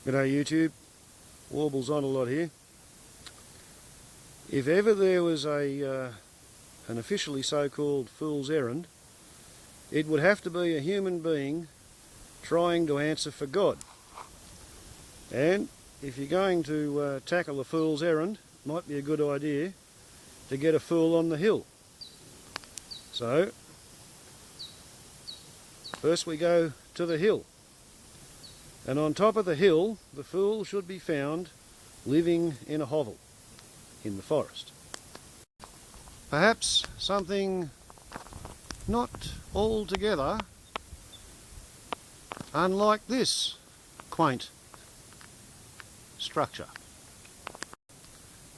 G'day YouTube, Warbles on a lot here. If ever there was an officially so-called fool's errand, it would have to be a human being trying to answer for God. And if you're going to tackle a fool's errand, it might be a good idea to get a fool on the hill. So, first we go to the hill. And on top of the hill, the fool should be found living in a hovel in the forest. Perhaps something not altogether unlike this quaint structure.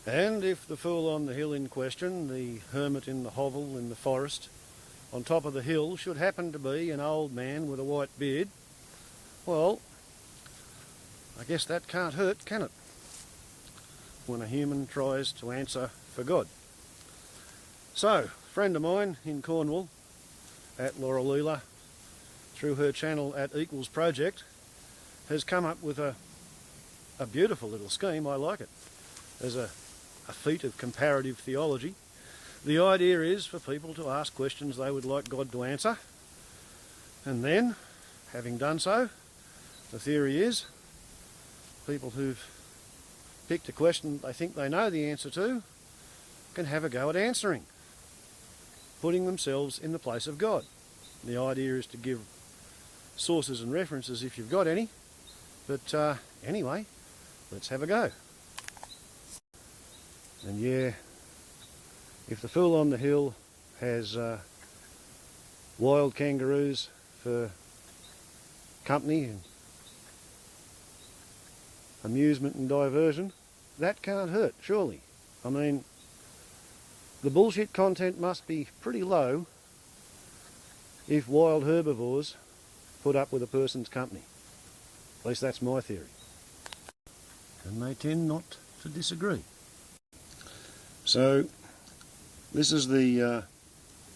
And if the fool on the hill in question, the hermit in the hovel in the forest, on top of the hill should happen to be an old man with a white beard, well, I guess that can't hurt, can it? When a human tries to answer for God. So, a friend of mine in Cornwall, at Lauraleela, through her channel at Equals Project, has come up with a beautiful little scheme. I like it. As a feat of comparative theology. The idea is for people to ask questions they would like God to answer, and then, having done so, the theory is people who've picked a question they think they know the answer to can have a go at answering, putting themselves in the place of God. The idea is to give sources and references if you've got any, but anyway, let's have a go. And yeah, if the fool on the hill has wild kangaroos for company and amusement and diversion, that can't hurt, surely. I mean, the bullshit content must be pretty low if wild herbivores put up with a person's company. At least that's my theory. And they tend not to disagree. So, this is the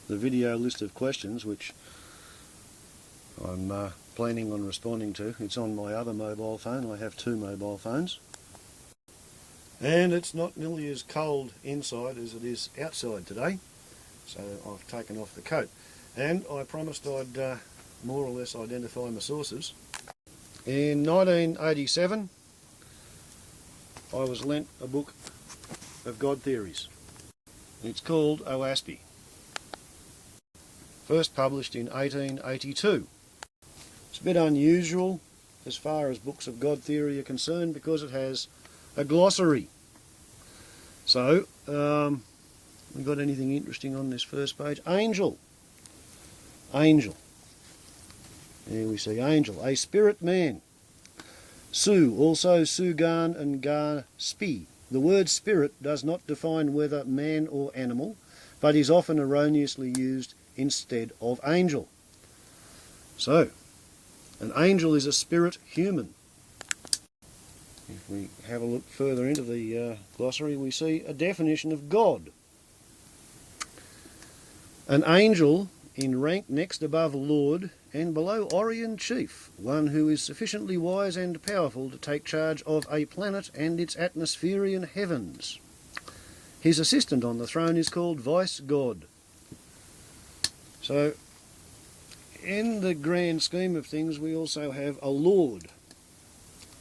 video list of questions which I'm planning on responding to. It's on my other mobile phone. I have two mobile phones. And it's not nearly as cold inside as it is outside today. So I've taken off the coat. And I promised I'd more or less identify my sources. In 1987, I was lent a book of God theories. It's called Oaspi. First published in 1882. It's a bit unusual as far as books of God theory are concerned because it has a glossary. So, we got anything interesting on this first page? Angel. Angel. There we see angel. A spirit man. Su, also Sugan and Gar Spi. The word spirit does not define whether man or animal, but is often erroneously used instead of angel. So, an angel is a spirit human. If we have a look further into the glossary, we see a definition of God. An angel in rank next above Lord and below Orion Chief, one who is sufficiently wise and powerful to take charge of a planet and its atmospherian heavens. His assistant on the throne is called Vice God. So, in the grand scheme of things, we also have a Lord.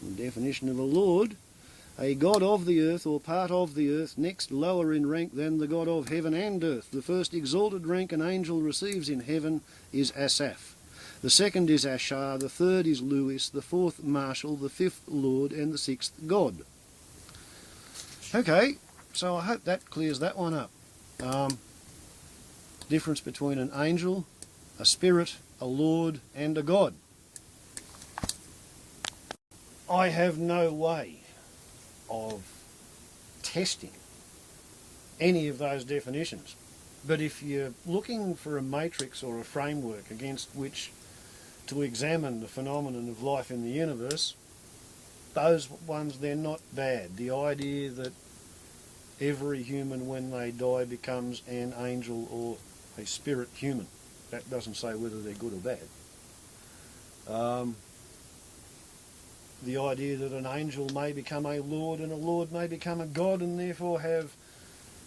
The definition of a Lord: a god of the earth or part of the earth, next lower in rank than the god of heaven and earth. The first exalted rank an angel receives in heaven is Asaph. The second is Ashar, the third is Lewis, the fourth Marshal, the fifth Lord, and the sixth God. Okay, so I hope that clears that one up. Difference between an angel, a spirit, a lord, and a god. I have no way of testing any of those definitions, but if you're looking for a matrix or a framework against which to examine the phenomenon of life in the universe, those ones, they're not bad. The idea that every human when they die becomes an angel or a spirit human, that doesn't say whether they're good or bad. the idea that an angel may become a lord and a lord may become a god and therefore have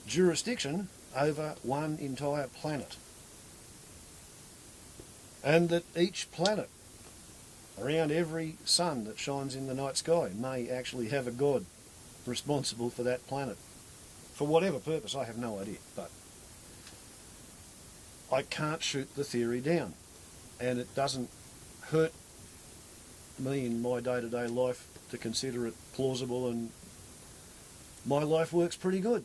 jurisdiction over one entire planet. And that each planet around every sun that shines in the night sky may actually have a god responsible for that planet. For whatever purpose, I have no idea, but I can't shoot the theory down, and it doesn't hurt me in my day-to-day life to consider it plausible, and my life works pretty good,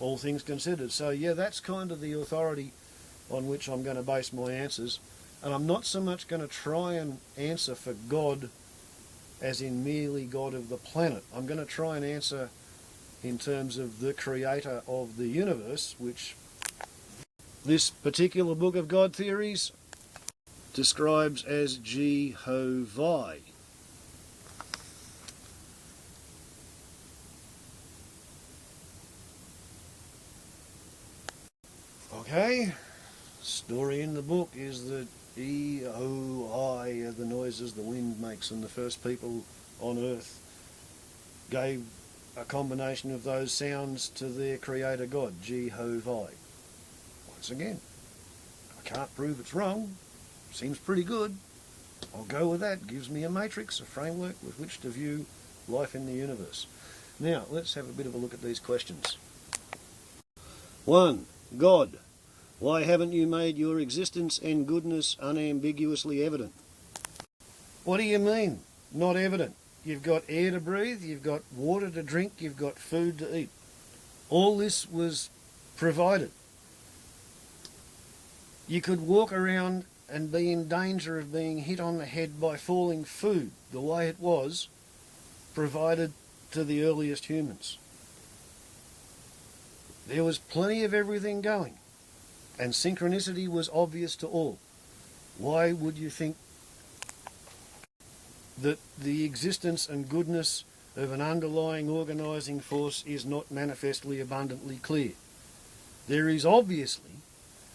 all things considered. So yeah, that's kind of the authority on which I'm going to base my answers, and I'm not so much going to try and answer for God as in merely God of the planet. I'm going to try and answer in terms of the creator of the universe, which this particular book of God theories describes as Jehovah. Okay, story in the book is that E-O-I are the noises the wind makes, and the first people on earth gave a combination of those sounds to their creator God, Jehovah. Once again, I can't prove it's wrong. Seems pretty good. I'll go with that. Gives me a matrix, a framework with which to view life in the universe. Now, let's have a bit of a look at these questions. 1. God. Why haven't you made your existence and goodness unambiguously evident? What do you mean, not evident? You've got air to breathe, you've got water to drink, you've got food to eat. All this was provided. You could walk around and be in danger of being hit on the head by falling food, the way it was provided to the earliest humans. There was plenty of everything going, and synchronicity was obvious to all. Why would you think that the existence and goodness of an underlying organising force is not manifestly abundantly clear? There is obviously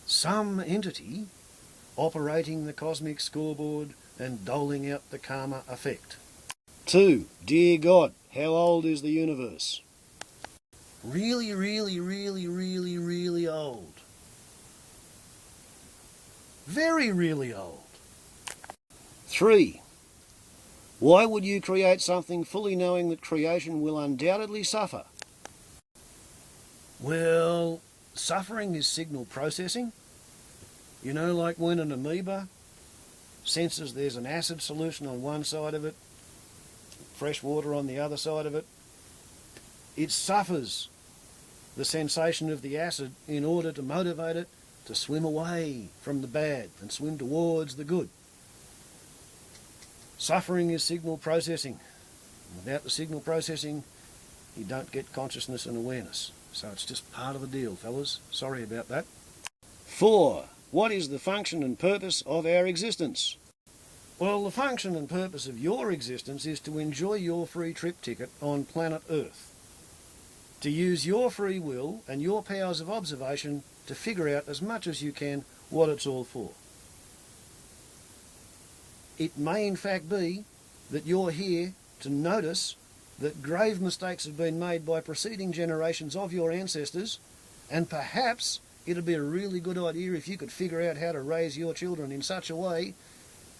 some entity operating the cosmic scoreboard and doling out the karma effect. 2. Dear God, how old is the universe? Really, really, really, really, really old. Very, really old. 3. Why would you create something fully knowing that creation will undoubtedly suffer? Well, suffering is signal processing. You know, like when an amoeba senses there's an acid solution on one side of it, fresh water on the other side of it, it suffers the sensation of the acid in order to motivate it to swim away from the bad and swim towards the good. Suffering is signal processing. Without the signal processing, you don't get consciousness and awareness. So it's just part of the deal, fellas. Sorry about that. 4. What is the function and purpose of our existence? Well, the function and purpose of your existence is to enjoy your free trip ticket on planet Earth. To use your free will and your powers of observation to figure out as much as you can what it's all for. It may in fact be that you're here to notice that grave mistakes have been made by preceding generations of your ancestors, and perhaps it'd be a really good idea if you could figure out how to raise your children in such a way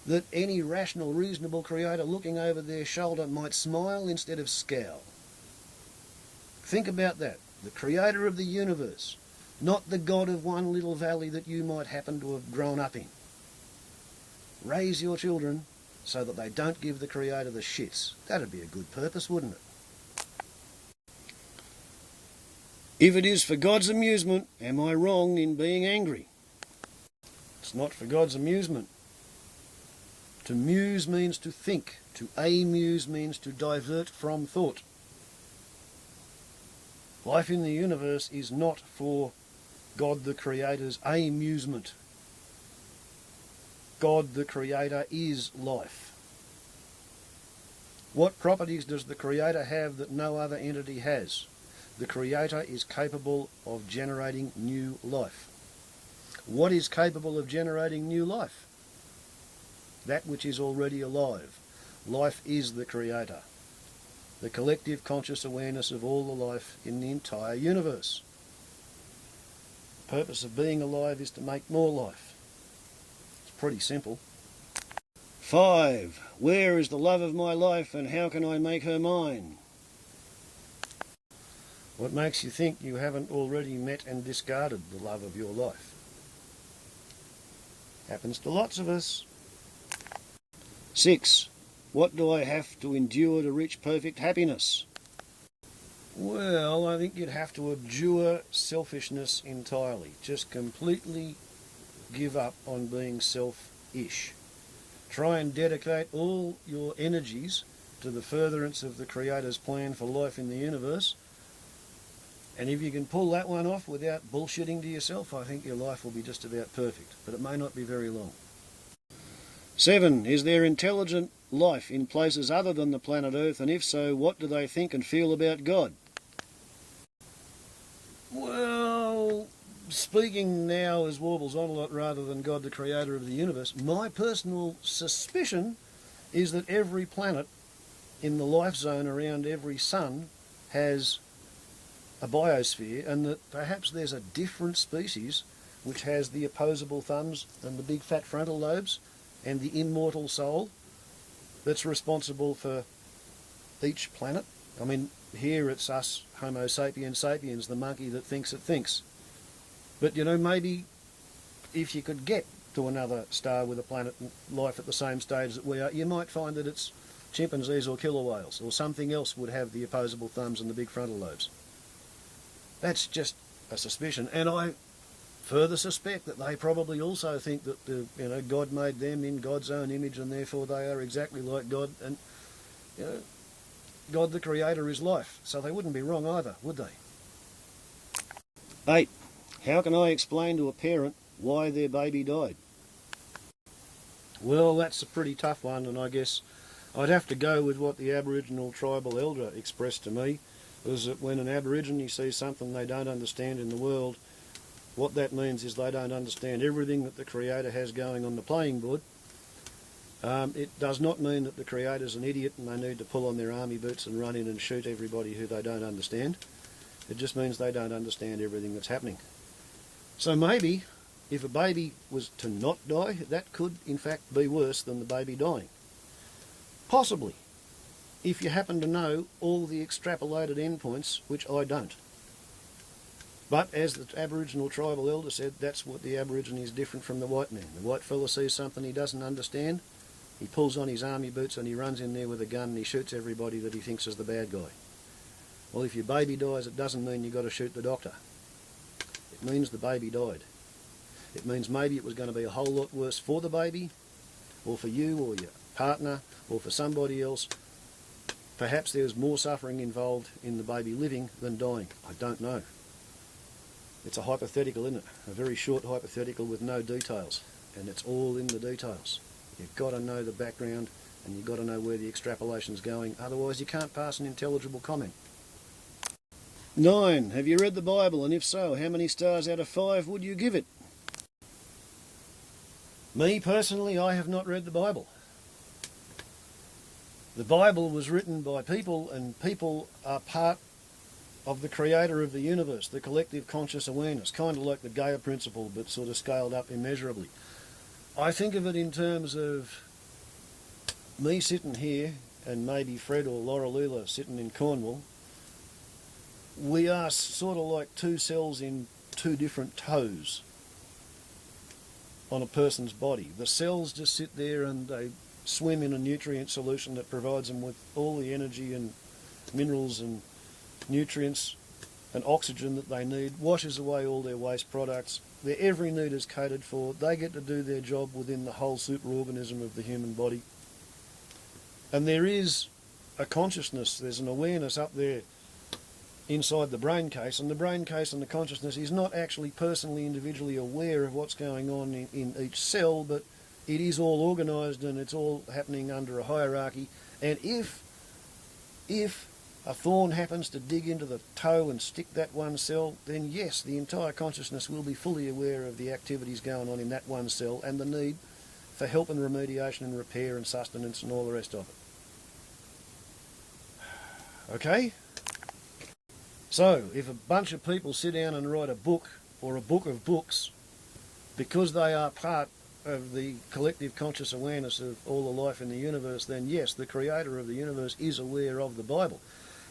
that any rational, reasonable creator looking over their shoulder might smile instead of scowl. Think about that. The creator of the universe, not the God of one little valley that you might happen to have grown up in. Raise your children so that they don't give the creator the shits. That'd be a good purpose, wouldn't it? If it is for God's amusement, am I wrong in being angry? It's not for God's amusement. To muse means to think. To amuse means to divert from thought. Life in the universe is not for God the Creator's amusement. God the Creator is life. What properties does the Creator have that no other entity has? The Creator is capable of generating new life. What is capable of generating new life? That which is already alive. Life is the creator, the collective conscious awareness of all the life in the entire universe. The purpose of being alive is to make more life. It's pretty simple. 5. Where is the love of my life and how can I make her mine? What makes you think you haven't already met and discarded the love of your life? Happens to lots of us. 6. What do I have to endure to reach perfect happiness? Well, I think you'd have to abjure selfishness entirely. Just completely give up on being selfish. Try and dedicate all your energies to the furtherance of the Creator's plan for life in the universe. And if you can pull that one off without bullshitting to yourself, I think your life will be just about perfect. But it may not be very long. 7. Is there intelligent life in places other than the planet Earth? And if so, what do they think and feel about God? Well, speaking now as Warbles on a lot rather than God the creator of the universe, my personal suspicion is that every planet in the life zone around every sun has a biosphere, and that perhaps there's a different species which has the opposable thumbs and the big fat frontal lobes and the immortal soul that's responsible for each planet. I mean, here it's us, Homo sapiens sapiens, the monkey that thinks it thinks. But, you know, maybe if you could get to another star with a planet and life at the same stage that we are, you might find that it's chimpanzees or killer whales, or something else would have the opposable thumbs and the big frontal lobes. That's just a suspicion, and I further suspect that they probably also think that God made them in God's own image, and therefore they are exactly like God, and God the Creator is life, so they wouldn't be wrong either, would they? 8. How can I explain to a parent why their baby died? Well, that's a pretty tough one, and I guess I'd have to go with what the Aboriginal tribal elder expressed to me, was that when an Aborigine sees something they don't understand in the world, what that means is they don't understand everything that the Creator has going on the playing board. It does not mean that the Creator's an idiot and they need to pull on their army boots and run in and shoot everybody who they don't understand. It just means they don't understand everything that's happening. So maybe, if a baby was to not die, that could in fact be worse than the baby dying. Possibly, if you happen to know all the extrapolated endpoints, which I don't. But as the Aboriginal tribal elder said, that's what the Aborigine is different from the white man. The white fella sees something he doesn't understand, he pulls on his army boots and he runs in there with a gun and he shoots everybody that he thinks is the bad guy. Well, if your baby dies, it doesn't mean you've got to shoot the doctor. It means the baby died. It means maybe it was going to be a whole lot worse for the baby, or for you, or your partner, or for somebody else. Perhaps there's more suffering involved in the baby living than dying. I don't know. It's a hypothetical, isn't it? A very short hypothetical with no details. And it's all in the details. You've got to know the background and you've got to know where the extrapolation's going. Otherwise you can't pass an intelligible comment. 9. Have you read the Bible? And if so, how many stars out of 5 would you give it? Me personally, I have not read the Bible. The Bible was written by people, and people are part of the creator of the universe, the collective conscious awareness, kind of like the Gaia principle, but sort of scaled up immeasurably. I think of it in terms of me sitting here, and maybe Fred or Laura Lula sitting in Cornwall. We are sort of like two cells in two different toes on a person's body. The cells just sit there and they swim in a nutrient solution that provides them with all the energy and minerals and nutrients and oxygen that they need, washes away all their waste products. Their every need is catered for. They get to do their job within the whole superorganism of the human body. And there is a consciousness, there's an awareness up there inside the brain case, and the brain case and the consciousness is not actually personally, individually aware of what's going on in each cell, but it is all organised and it's all happening under a hierarchy. And if a thorn happens to dig into the toe and stick that one cell, then yes, the entire consciousness will be fully aware of the activities going on in that one cell and the need for help and remediation and repair and sustenance and all the rest of it. Okay? So, if a bunch of people sit down and write a book, or a book of books, because they are part of the collective conscious awareness of all the life in the universe, then yes, the creator of the universe is aware of the Bible.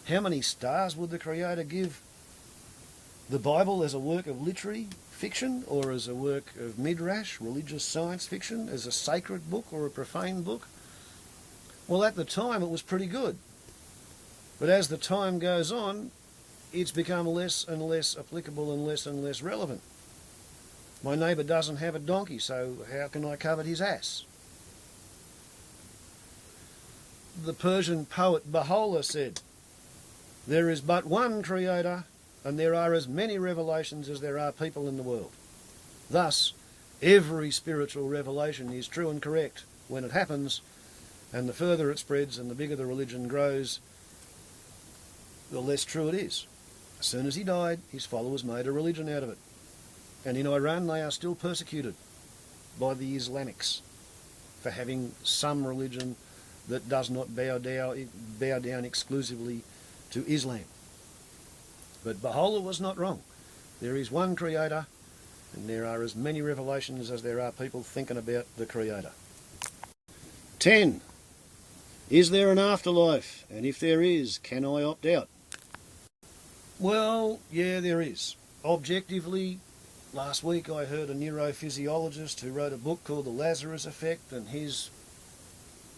How many stars would the creator give the Bible as a work of literary fiction, or as a work of midrash, religious science fiction, as a sacred book or a profane book? Well, at the time it was pretty good. But as the time goes on, it's become less and less applicable and less relevant. My neighbour doesn't have a donkey, so how can I covet his ass? The Persian poet Baha'u'llah said, "There is but one creator, and there are as many revelations as there are people in the world." Thus, every spiritual revelation is true and correct when it happens, and the further it spreads and the bigger the religion grows, the less true it is. As soon as he died, his followers made a religion out of it. And in Iran they are still persecuted by the Islamics for having some religion that does not bow down exclusively to Islam. But Baha'u'llah was not wrong. There is one creator, and there are as many revelations as there are people thinking about the creator. 10. Is there an afterlife? And if there is, can I opt out? Well, yeah, there is. Objectively, last week I heard a neurophysiologist who wrote a book called The Lazarus Effect, and his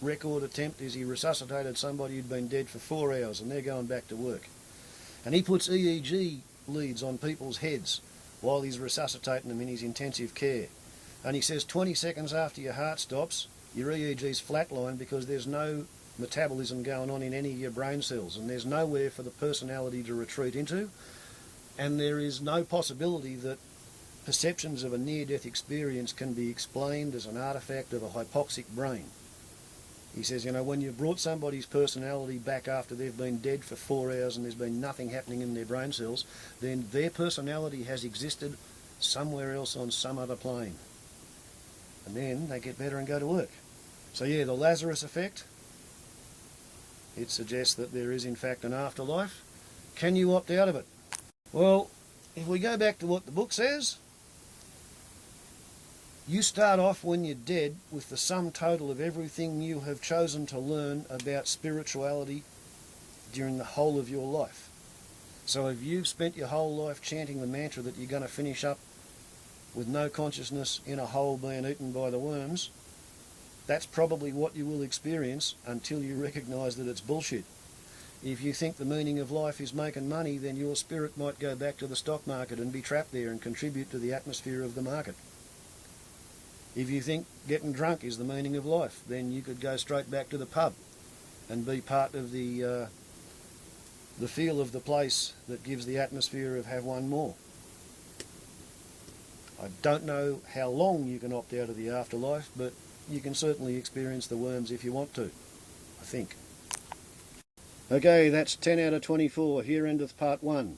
record attempt is he resuscitated somebody who'd been dead for 4 hours and they're going back to work. And he puts EEG leads on people's heads while he's resuscitating them in his intensive care. And he says 20 seconds after your heart stops, your EEG's flatline because there's no metabolism going on in any of your brain cells, and there's nowhere for the personality to retreat into, and there is no possibility that perceptions of a near-death experience can be explained as an artefact of a hypoxic brain. He says, you know, when you've brought somebody's personality back after they've been dead for 4 hours and there's been nothing happening in their brain cells, then their personality has existed somewhere else on some other plane. And then they get better and go to work. So yeah, the Lazarus Effect, it suggests that there is in fact an afterlife. Can you opt out of it? Well, if we go back to what the book says, you start off when you're dead with the sum total of everything you have chosen to learn about spirituality during the whole of your life. So if you've spent your whole life chanting the mantra that you're going to finish up with no consciousness in a hole being eaten by the worms, that's probably what you will experience until you recognise that it's bullshit. If you think the meaning of life is making money, then your spirit might go back to the stock market and be trapped there and contribute to the atmosphere of the market. If you think getting drunk is the meaning of life, then you could go straight back to the pub and be part of the feel of the place that gives the atmosphere of have one more. I don't know how long you can opt out of the afterlife, but you can certainly experience the worms if you want to, I think. Okay, that's 10 out of 24. Here endeth part 1.